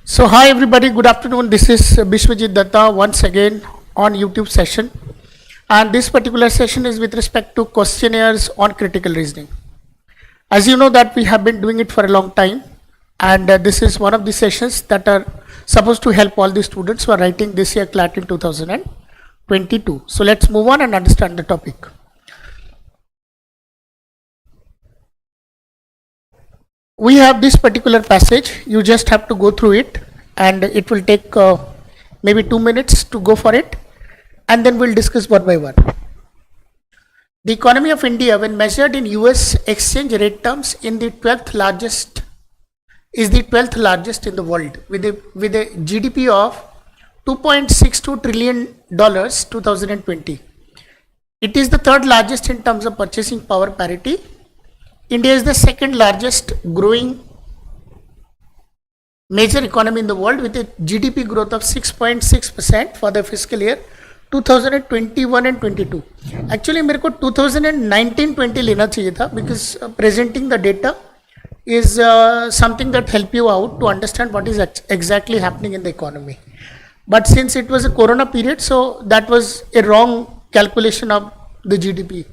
So hi everybody, good afternoon. This is Bishwajit Datta once again on YouTube session, and this particular session is with respect to questionnaires on critical reasoning. As you know that we have been doing it for a long time, and this is one of the sessions that are supposed to help all the students who are writing this year CLAT in 2022. So let's move on and understand the topic. We have this particular passage. You just have to go through it, and it will take maybe 2 minutes to go for it, and then we'll discuss one by one. The economy of India, when measured in US exchange rate terms, is the 12th largest in the world, with a GDP of $2.62 trillion 2020. It is the third largest in terms of purchasing power parity. India is the second largest growing major economy in the world, with a GDP growth of 6.6% for the fiscal year 2021 and 22. Actually मेरे को 2019-20 लेना चाहिए था, because presenting the data is something that help you out to understand what is exactly happening in the economy. But since it was a corona period, so that was a wrong calculation of the GDP,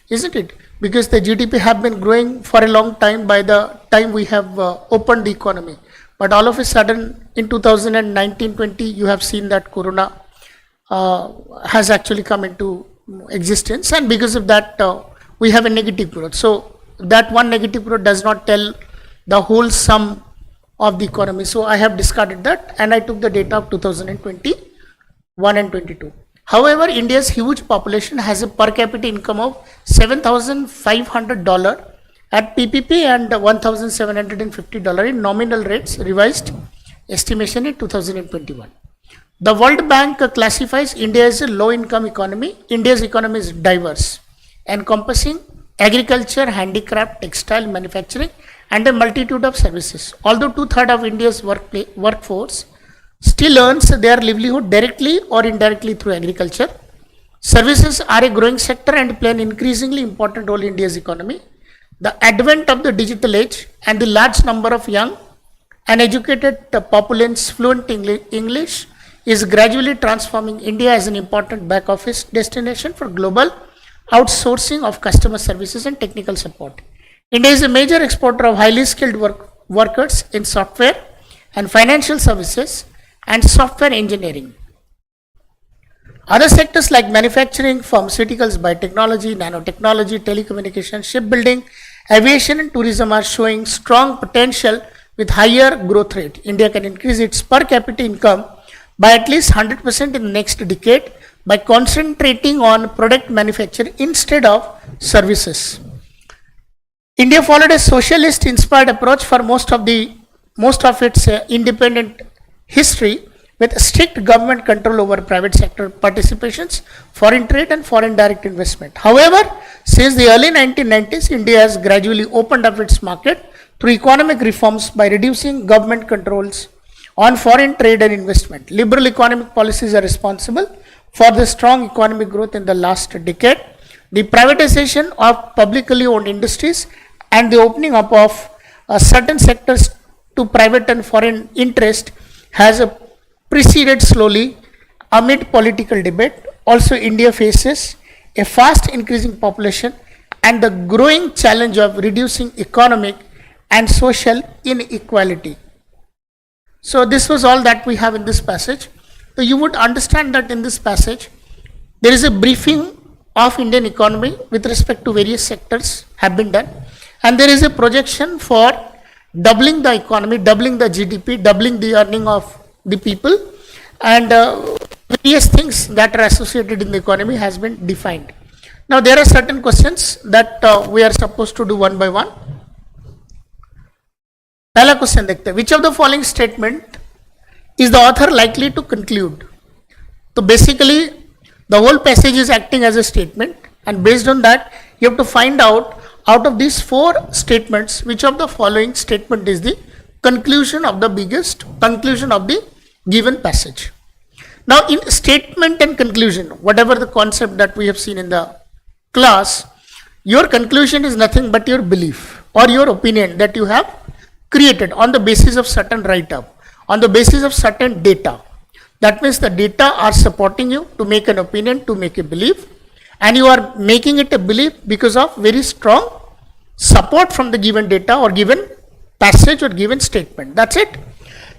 isn't it? Because the GDP have been growing for a long time by the time we have opened the economy. But all of a sudden in 2019-20 you have seen that corona has actually come into existence, and because of that we have a negative growth. So that one negative growth does not tell the whole sum of the economy. So I have discarded that, and I took the data of 2021 and 22. However, India's huge population has a per capita income of $7,500 at PPP and $1,750 in nominal rates, revised estimation in 2021. The World Bank classifies India as a low-income economy. India's economy is diverse, encompassing agriculture, handicraft, textile, manufacturing, and a multitude of services. Although 2/3 of India's workforce still earns their livelihood directly or indirectly through agriculture, services are a growing sector and play an increasingly important role in India's economy. The advent of the digital age and the large number of young and educated populace fluent English is gradually transforming India as an important back office destination for global outsourcing of customer services and technical support. India is a major exporter of highly skilled workers in software and financial services and software engineering. Other sectors like manufacturing, pharmaceuticals, biotechnology, nanotechnology, telecommunication, shipbuilding, aviation and tourism are showing strong potential with higher growth rate. India can increase its per capita income by at least 100% in the next decade by concentrating on product manufacture instead of services. India followed a socialist inspired approach for most of its independent history, with strict government control over private sector participations, foreign trade and foreign direct investment. However, since the early 1990s, India has gradually opened up its market through economic reforms by reducing government controls on foreign trade and investment. Liberal economic policies are responsible for the strong economic growth in the last decade. The privatization of publicly owned industries and the opening up of certain sectors to private and foreign interest has proceeded slowly amid political debate. Also, India faces a fast increasing population and the growing challenge of reducing economic and social inequality. So this was all that we have in this passage. So you would understand that in this passage there is a briefing of Indian economy with respect to various sectors have been done, and there is a projection for doubling the economy, doubling the GDP, doubling the earning of the people, and various things that are associated in the economy has been defined. Now there are certain questions that we are supposed to do one by one. पहला question देखते हैं, which of the following statement is the author likely to conclude? So basically the whole passage is acting as a statement, and based on that you have to find out of these 4 statements which of the following statement is the conclusion of the given passage. Now in statement and conclusion, whatever the concept that we have seen in the class, your conclusion is nothing but your belief or your opinion that you have created on the basis of certain write-up on the basis of certain data. That means the data are supporting you to make an opinion, to make a belief, and you are making it a belief because of very strong support from the given data or given passage or given statement. That's it.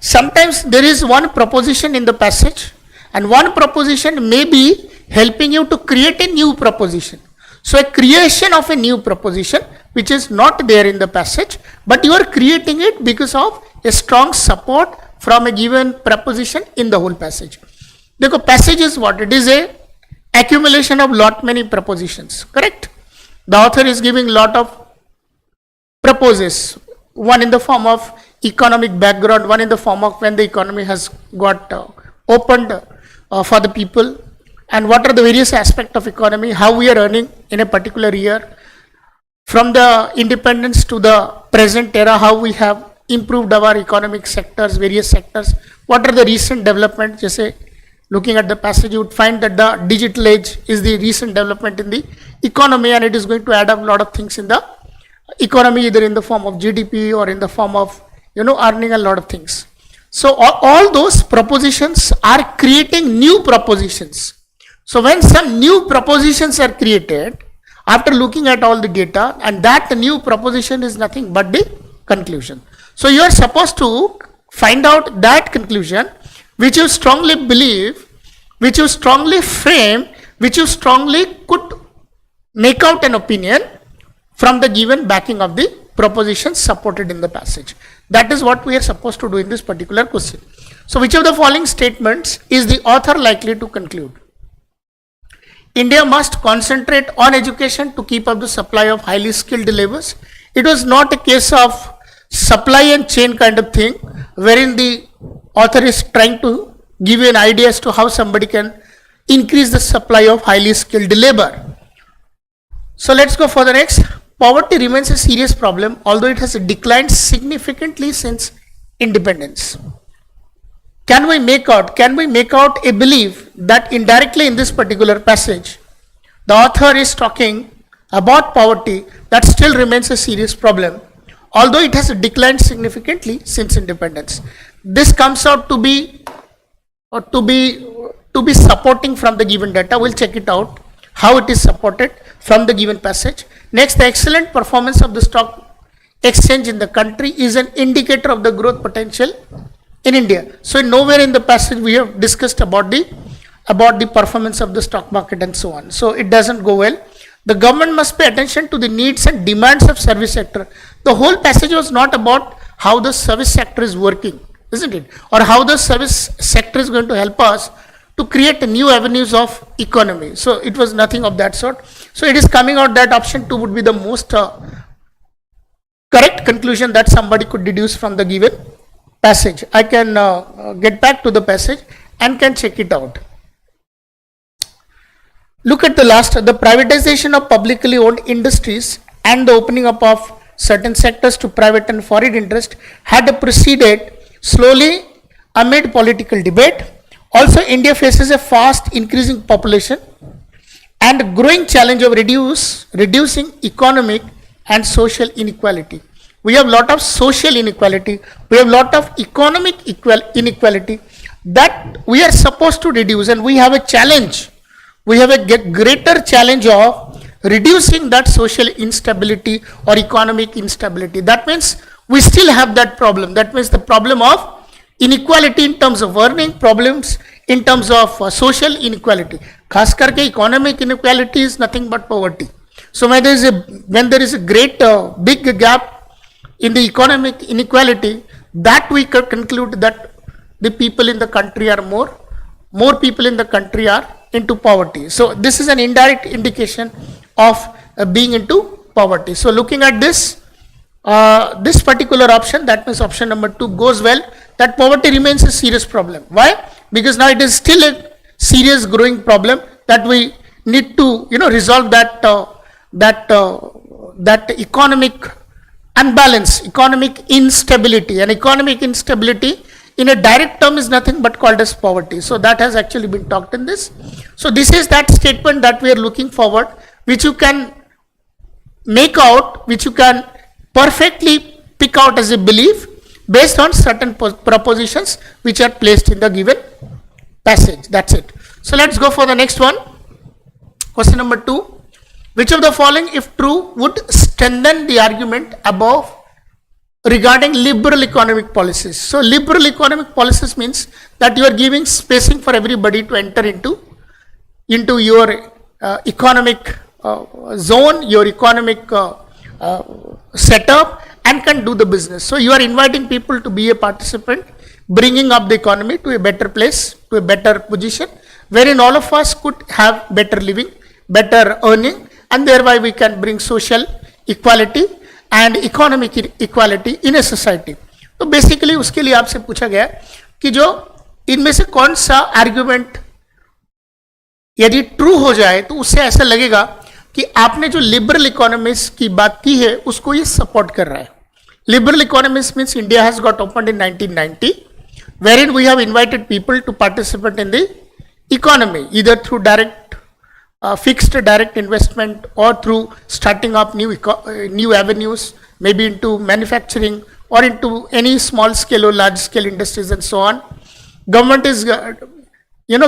Sometimes there is one proposition in the passage, and one proposition may be helping you to create a new proposition. So a creation of a new proposition which is not there in the passage, but you are creating it because of a strong support from a given proposition in the whole passage. The passage is what? It is a accumulation of lot many propositions, correct? The author is giving lot of proposes, one in the form of economic background, one in the form of when the economy has got opened for the people, and what are the various aspects of economy, how we are earning in a particular year, from the independence to the present era, how we have improved our economic sectors, various sectors, what are the recent developments. Just say, looking at the passage, you would find that the digital age is the recent development in the economy, and it is going to add up a lot of things in the economy, either in the form of GDP or in the form of earning a lot of things. So all those propositions are creating new propositions. So when some new propositions are created after looking at all the data, and that new proposition is nothing but the conclusion. So you are supposed to find out that conclusion which you strongly believe, which you strongly frame, which you strongly could make out an opinion from the given backing of the propositions supported in the passage. That is what we are supposed to do in this particular question. So which of the following statements is the author likely to conclude? India must concentrate on education to keep up the supply of highly skilled laborers. It was not a case of supply and chain kind of thing, wherein the author is trying to give you an idea as to how somebody can increase the supply of highly skilled labor. So let's go for the next. Poverty remains a serious problem, although it has declined significantly since independence. Can we make out a belief that indirectly in this particular passage, the author is talking about poverty that still remains a serious problem, although it has declined significantly since independence. This comes out to be supporting from the given data. We'll check it out, how it is supported from the given passage. Next, the excellent performance of the stock exchange in the country is an indicator of the growth potential in India. So nowhere in the passage we have discussed about the performance of the stock market and so on. So it doesn't go well. The government must pay attention to the needs and demands of service sector. The whole passage was not about how the service sector is working, isn't it? Or how the service sector is going to help us to create new avenues of economy. So it was nothing of that sort. So it is coming out that option 2 would be the most correct conclusion that somebody could deduce from the given passage. I can get back to the passage and can check it out. Look at the last, the privatization of publicly owned industries and the opening up of certain sectors to private and foreign interest had proceeded slowly amid political debate. Also, India faces a fast increasing population and growing challenge of reducing economic and social inequality. We have lot of social inequality, we have lot of economic inequality that we are supposed to reduce, and we have a challenge. We have a greater challenge of reducing that social instability or economic instability. That means we still have that problem. That means the problem of inequality in terms of earning, problems in terms of social inequality. Khas karke economic inequality is nothing but poverty. So when there is a great big gap in the economic inequality, that we could conclude that the people in the country are more people in the country are into poverty. So this is an indirect indication of being into poverty. So looking at this particular option, that means option number 2 goes well, that poverty remains a serious problem. Why? Because now it is still a serious growing problem that we need to resolve that economic unbalance, economic instability. And economic instability in a direct term is nothing but called as poverty. So that has actually been talked in this. So this is that statement that we are looking forward, which you can make out, which you can perfectly pick out as a belief, based on certain propositions which are placed in the given passage. That's it. So let's go for the next one. Question number 2. Which of the following, if true, would strengthen the argument above regarding liberal economic policies? So liberal economic policies means that you are giving spacing for everybody to enter into your economic zone, your economic setup, and can do the business. So you are inviting people to be a participant, bringing up the economy to a better place, to a better position, wherein all of us could have better living, better earning, and thereby we can bring social equality and economic equality in a society. तो basically उसके लिए आपसे पूछा गया कि जो इनमें से कौन सा आर्ग्यूमेंट यदि ट्रू हो जाए तो उससे ऐसा लगेगा कि आपने जो लिबरल इकोनॉमिक्स की बात की है उसको ये सपोर्ट कर रहा है. Liberal economics means India has got opened in 1990, wherein we have invited people to participate in the economy, either through fixed direct investment or through starting up new avenues, maybe into manufacturing or into any small scale or large scale industries and so on. Government is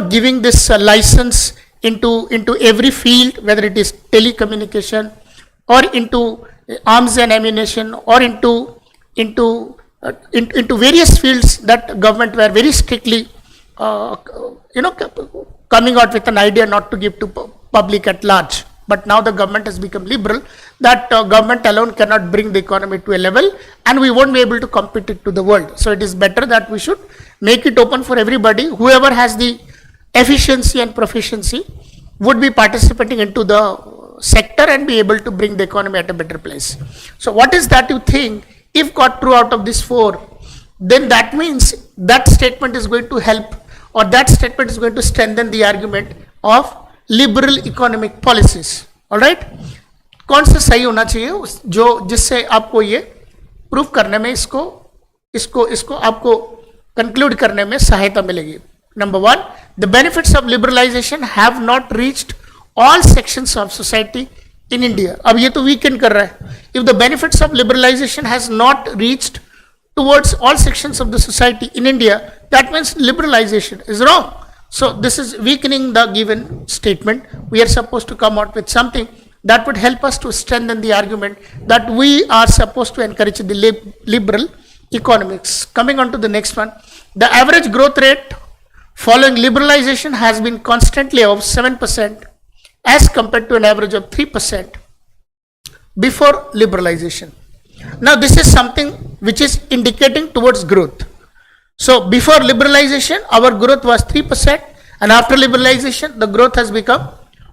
giving this license into every field, whether it is telecommunication or into arms and ammunition or into various fields that government were very strictly coming out with an idea not to give to public at large. But now the government has become liberal, that government alone cannot bring the economy to a level and we won't be able to compete it to the world. So it is better that we should make it open for everybody. Whoever has the efficiency and proficiency would be participating into the sector and be able to bring the economy at a better place. So what is that you think, if got true out of these 4, then that means that statement is going to help, or that statement is going to strengthen the argument of liberal economic policies. All right, कौन सा सही होना चाहिए जो जिससे आपको ये prove करने में इसको आपको कंक्लूड करने में सहायता मिलेगी. Number 1, the benefits of liberalization have not reached all sections of society in India. अब ये तो weaken कर रहा है. If the benefits of liberalization has not reached towards all sections of the society in India, that means liberalization is wrong. So this is weakening the given statement. We are supposed to come out with something that would help us to strengthen the argument that we are supposed to encourage the liberal economics. Coming on to the next one, the average growth rate following liberalization has been constantly above 7% as compared to an average of 3% before liberalization. Now this is something which is indicating towards growth. So before liberalization our growth was 3%, and after liberalization the growth has become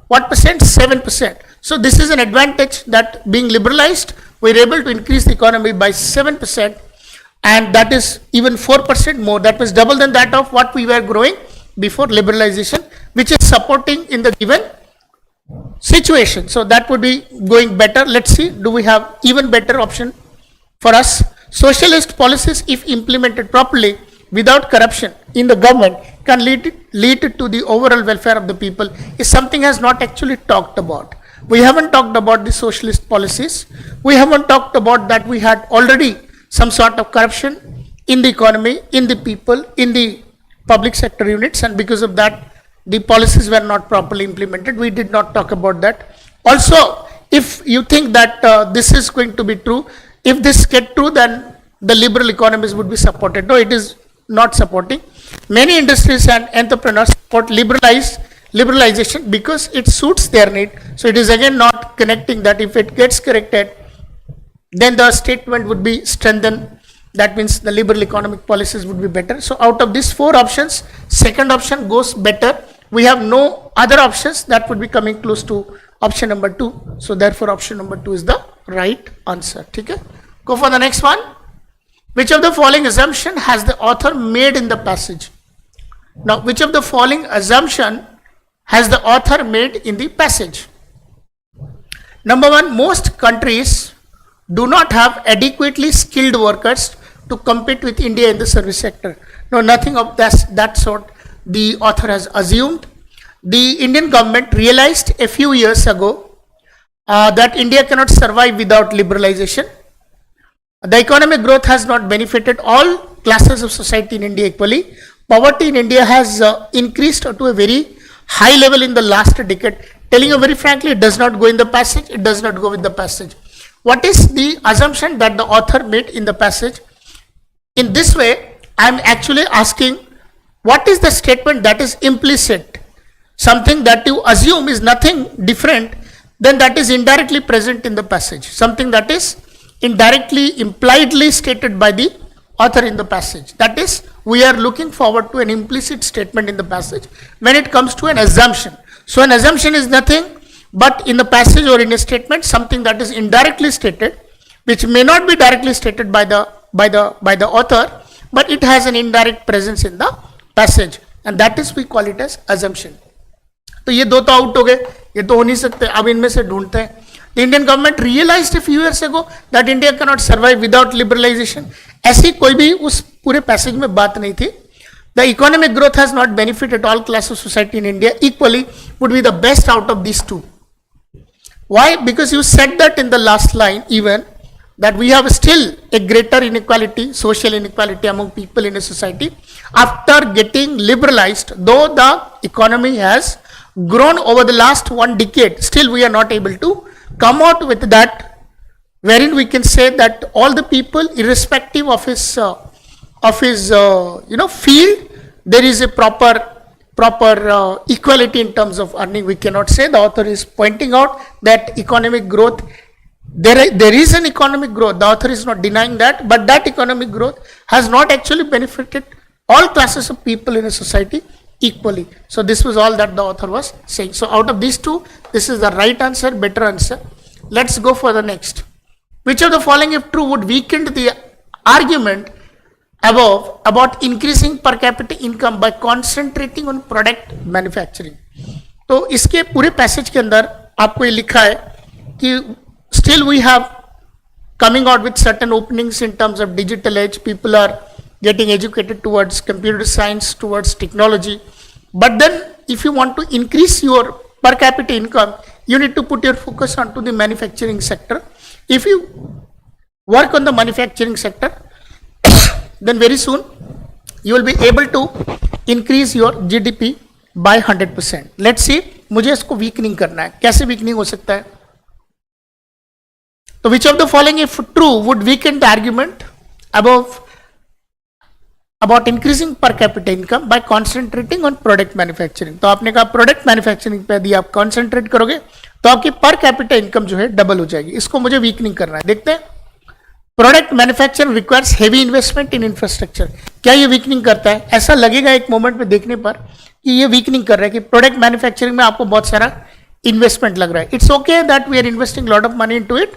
what percent? 7%. So this is an advantage, that being liberalized we are able to increase the economy by 7%, and that is even 4% more. That was double than that of what we were growing before liberalization, which is supporting in the given situation. So that would be going better. Let's see, do we have even better option for us? Socialist policies, if implemented properly without corruption in the government, can lead to the overall welfare of the people, is something has not actually talked about. We haven't talked about the socialist policies. We haven't talked about that we had already some sort of corruption in the economy, in the people, in the public sector units, and because of that the policies were not properly implemented. We did not talk about that. Also, if you think that this is going to be true, if this get true, then the liberal economies would be supported. No, it is not supporting. Many industries and entrepreneurs support liberalization because it suits their need. So it is again not connecting that. If it gets corrected, then the statement would be strengthened. That means the liberal economic policies would be better. So out of these 4 options, second option goes better. We have no other options that would be coming close to option number 2. So therefore option number 2 is the right answer. Okay? Go for the next one. Which of the following assumption has the author made in the passage? Now, which of the following assumption has the author made in the passage? Number 1, most countries do not have adequately skilled workers to compete with India in the service sector. No, nothing of that sort the author has assumed. The Indian government realized a few years ago that India cannot survive without liberalization. The economic growth has not benefited all classes of society in India equally. Poverty in India has increased to a very high level in the last decade. Telling you very frankly, it does not go in the passage, it does not go with the passage. What is the assumption that the author made in the passage? In this way, I am actually asking, what is the statement that is implicit? Something that you assume is nothing different than that is indirectly present in the passage. Something that is indirectly, impliedly stated by the author in the passage. That is, we are looking forward to an implicit statement in the passage when it comes to an assumption. So an assumption is nothing but in the passage or in a statement something that is indirectly stated, which may not be directly stated by the author, but it has an indirect presence in the passage, and that is we call it as assumption. तो ये दो तो out हो गए, ये तो हो नहीं सकते. अब इनमें से ढूंढते हैं. The Indian government realized a few years ago that India cannot survive without liberalization. ऐसी कोई भी उस पूरे पैसेज में बात नहीं थी. The economic growth has not benefited all classes of society in India equally, would be the best out of these two. Why? Because you said that in the last line even, that we have still a greater inequality, social inequality among people in a society after getting liberalized. Though the economy has grown over the last 1 decade, still we are not able to come out with that, wherein we can say that all the people, irrespective of his field, there is a proper equality in terms of earning. We cannot say. The author is pointing out that economic growth, there is an economic growth. The author is not denying that, but that economic growth has not actually benefited all classes of people in a society equally. So this was all that the author was saying. So out of these two, this is the right answer, better answer. Let's go for the next. Which of the following, if true, would weaken the argument above about increasing per capita income by concentrating on product manufacturing? तो इसके पूरे passage के अंदर आपको ये लिखा है कि still we have coming out with certain openings in terms of digital age. People are getting educated towards computer science, towards technology. But then if you want to increase your per capita income, you need to put your focus onto the manufacturing sector. If you work on the manufacturing sector, then very soon you will be able to increase your GDP by 100%. Let's see, मुझे इसको weakening करना है. कैसे weakening हो सकता है? तो which of the following, if true, would weaken the argument about increasing per capita income by concentrating on product manufacturing? तो आपने कहा प्रोडक्ट मैन्युफैक्चरिंग पे यदि आप कॉन्सेंट्रेट करोगे तो आपकी पर कैपिटा इनकम जो है डबल हो जाएगी. इसको मुझे वीकनिंग करना है. देखते हैं. Product manufacturing requires heavy investment in infrastructure. क्या ये वीकनिंग करता है? ऐसा लगेगा एक मोमेंट पे देखने पर कि ये वीकनिंग कर रहा है कि प्रोडक्ट मैन्युफैक्चरिंग में आपको बहुत सारा इन्वेस्टमेंट लग रहा है. It's okay that we are investing lot of money into it,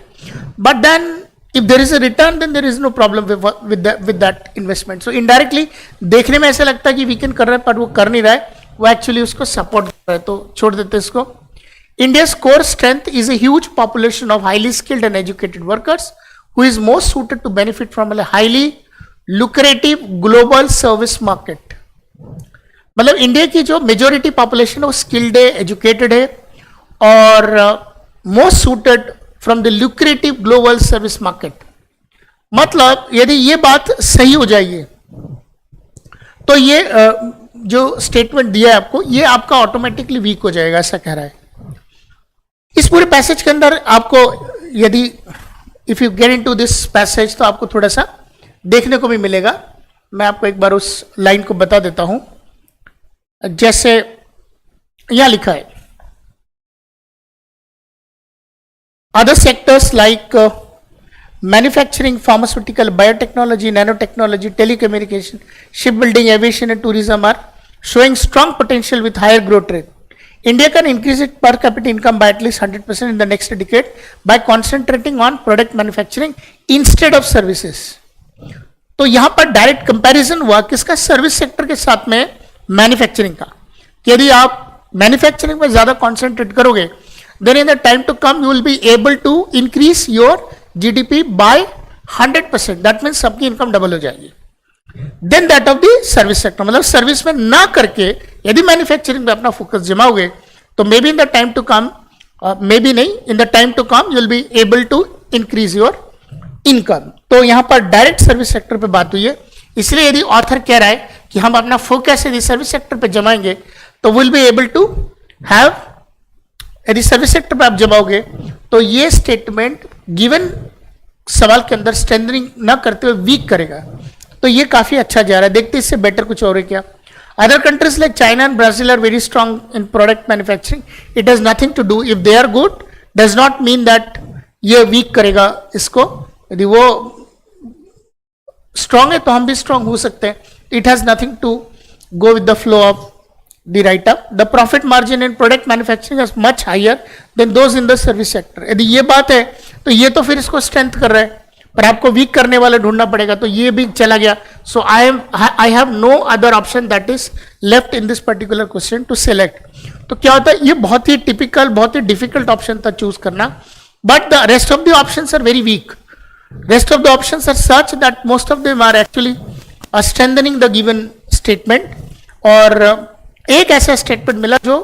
but then if there is a return, then there is no problem with that investment. So indirectly देखने में ऐसा लगता है कि वीकेंड कर रहा है, पर वो कर नहीं रहा है, वो एक्चुअली उसको सपोर्ट कर रहा है. तो छोड़ देते हैं इसको. India's core strength is a huge population of highly skilled and educated workers who is most suited to benefit from a highly lucrative global service market. मतलब इंडिया की जो मेजोरिटी पॉपुलेशन है वो स्किल्ड है, एजुकेटेड है और most suited from the lucrative global service market. मतलब यदि ये बात सही हो जाएगी तो ये जो स्टेटमेंट दिया है आपको, ये आपका ऑटोमेटिकली वीक हो जाएगा, ऐसा कह रहा है. इस पूरे पैसेज के अंदर आपको यदि if you get into this passage तो आपको थोड़ा सा देखने को भी मिलेगा. मैं आपको एक बार उस लाइन को बता देता हूं. जैसे यहां लिखा है, other sectors like manufacturing, pharmaceutical, biotechnology, nanotechnology, telecommunication, shipbuilding, aviation and tourism are showing strong potential with higher growth rate. India can increase its per capita income by at least 100% in the next decade by concentrating on product manufacturing instead of services. तो यहां पर direct comparison हुआ किसका? Service sector के साथ में manufacturing का. यदि आप मैन्युफैक्चरिंग में ज्यादा कॉन्सेंट्रेट करोगे, then in the time to come you will be able to increase your GDP by 100%. that means सबकी इनकम डबल हो जाएगी. then that of the service sector, मतलब सर्विस में ना करके यदि मैन्युफैक्चरिंग में अपना फोकस जमाओगे तो maybe in the time to come, maybe नहीं, in the time to come you will be able to increase your income. तो यहां पर डायरेक्ट सर्विस सेक्टर पे बात हुई है, इसलिए यदि ऑथर कह रहा है कि हम अपना फोकस यदि सर्विस सेक्टर पे जमाएंगे तो will be able to have, यदि सर्विस सेक्टर पे आप जमाओगे तो ये स्टेटमेंट गिवन सवाल के अंदर स्ट्रेंथनिंग ना करते हुए वीक करेगा, तो ये काफी अच्छा जा रहा है। देखते इससे बेटर कुछ और है क्या। Other countries like China and Brazil are very strong in product manufacturing, it has nothing to do, if they are good does not mean that ये वीक करेगा इसको। यदि वो स्ट्रांग है तो हम भी स्ट्रांग हो सकते हैं। It has nothing to go with the flow of the write-up. The profit margin in product manufacturing is much higher than those in the service sector. यदि ये बात है तो ये तो फिर इसको स्ट्रेंथ कर रहा है, पर आपको वीक करने वाला ढूंढना पड़ेगा, तो ये भी चला गया। So I have no other option that is left in this particular question to select. तो क्या होता है, ये बहुत ही टिपिकल, बहुत ही डिफिकल्ट ऑप्शन था चूज करना, but the rest of the options are very weak. Rest of the options are such that most of them are actually strengthening the given statement. और एक ऐसा स्टेटमेंट मिला जो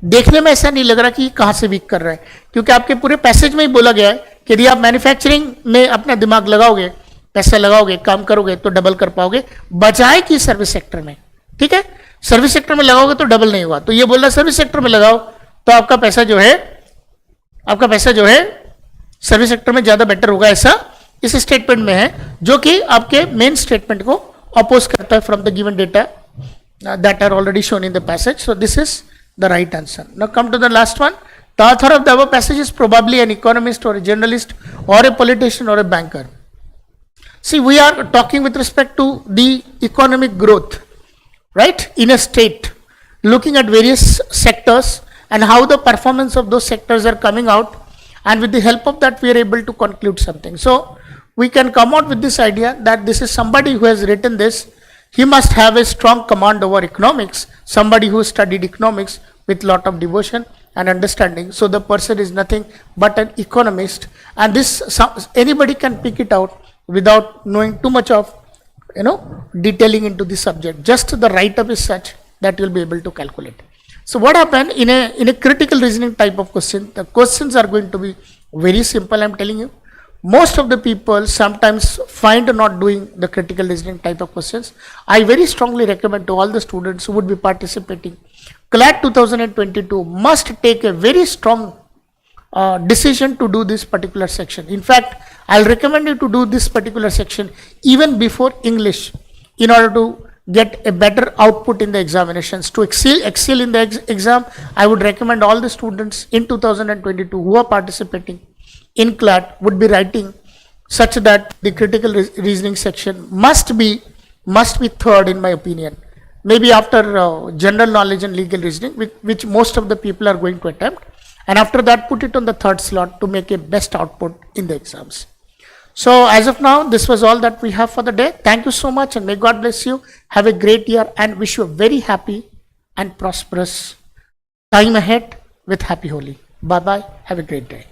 देखने में ऐसा नहीं लग रहा कि कहां से वीक कर रहा है, क्योंकि आपके पूरे पैसेज में ही बोला गया है कि यदि आप मैन्युफैक्चरिंग में अपना दिमाग लगाओगे, पैसा लगाओगे, काम करोगे तो डबल कर पाओगे, बजाय कि सर्विस सेक्टर में. ठीक है, सर्विस सेक्टर में लगाओगे तो डबल नहीं हुआ, तो ये बोल रहा सर्विस सेक्टर में लगाओ तो आपका पैसा जो है सर्विस सेक्टर में ज्यादा बेटर होगा, ऐसा इस स्टेटमेंट में है, जो कि आपके मेन स्टेटमेंट को अपोज करता है from the given data that are already shown in the passage. So this is the right answer. Now come to the last one. The author of the above passage is probably an economist or a journalist or a politician or a banker. See, we are talking with respect to the economic growth, right, in a state, looking at various sectors and how the performance of those sectors are coming out, and with the help of that we are able to conclude something. So we can come out with this idea that this is somebody who has written this. He must have a strong command over economics, somebody who studied economics with lot of devotion and understanding. So the person is nothing but an economist, and this anybody can pick it out without knowing too much of detailing into the subject. Just the write-up is such that you'll be able to calculate. So what happened in a critical reasoning type of question, the questions are going to be very simple, I'm telling you. Most of the people sometimes find not doing the critical reasoning type of questions. I very strongly recommend to all the students who would be participating, CLAT 2022 must take a very strong decision to do this particular section. In fact, I'll recommend you to do this particular section even before English in order to get a better output in the examinations. To excel in the exam, I would recommend all the students in 2022 who are participating in CLAT would be writing such that the critical reasoning section must be third in my opinion, maybe after general knowledge and legal reasoning, which most of the people are going to attempt, and after that put it on the third slot to make a best output in the exams. So as of now, this was all that we have for the day. Thank you so much, and may God bless you. Have a great year and wish you a very happy and prosperous time ahead with happy Holi. Bye bye, have a great day.